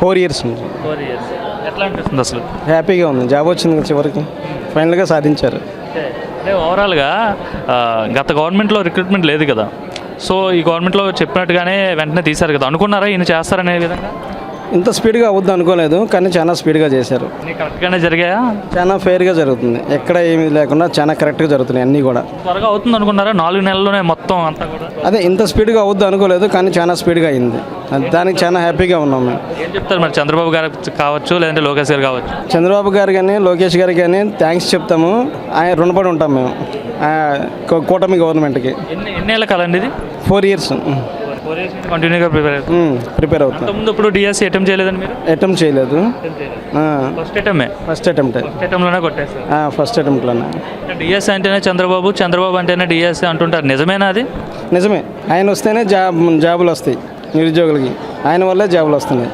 4 years ఉంది. 4 years. ఎట్లా అనిపిస్తుంది అసలు? హ్యాపీగా ఉంది, జాబ్ వచ్చింది కదా చివరికి, ఫైనల్గా సాధించారు. అంటే ఓవరాల్గా గత గవర్నమెంట్లో రిక్రూట్మెంట్ లేదు కదా, సో ఈ గవర్నమెంట్లో చెప్పినట్టుగానే వెంటనే తీశారు కదా, అనుకున్నారా ఈయన చేస్తారనే విధంగా? ఇంత స్పీడ్గా అవుద్ది అనుకోలేదు, కానీ చాలా స్పీడ్గా చేశారు. కరెక్ట్గానే జరిగాయా? చాలా ఫెయిర్గా జరుగుతుంది, ఎక్కడ ఏమీ లేకుండా చాలా కరెక్ట్గా జరుగుతున్నాయి అన్నీ కూడా. త్వరగా అవుతుంది అనుకున్నారా? 4 నెలల్లోనే మొత్తం అంతా కూడా? అదే ఇంత స్పీడ్గా అవుద్ది అనుకోలేదు, కానీ చాలా స్పీడ్గా అయింది, దానికి చాలా హ్యాపీగా ఉన్నాం మేము. ఏం చెప్తారు మరి చంద్రబాబు గారు కావచ్చు, లేదంటే లోకేష్ గారు కావచ్చు? చంద్రబాబు గారు కానీ లోకేష్ గారికి కానీ థ్యాంక్స్ చెప్తాము, ఆయన రుణపడి ఉంటాం మేము కూటమి గవర్నమెంట్కి. ఎన్నేళ్ళ కాలండి ఇది? 4 years కంటిన్యూగా ప్రిపేర్ అవుతుంది. ముందు ఇప్పుడు డిఎస్సి అటెంప్ట్ చేయలేదండి మీరు? అటెంప్ట్ చేయలేదు, ఫస్ట్ అటెంప్ట్లోనే కొట్టేస్తారు. ఫస్ట్ అటెంప్ట్లోనే. డిఎస్సి అంటేనే చంద్రబాబు, చంద్రబాబు అంటేనే డిఎస్సి అంటుంటారు, నిజమేనా అది? నిజమే, ఆయన వస్తేనే జాబులు వస్తాయి నిరుద్యోగులకి, ఆయన వల్లే జాబులు వస్తున్నాయి.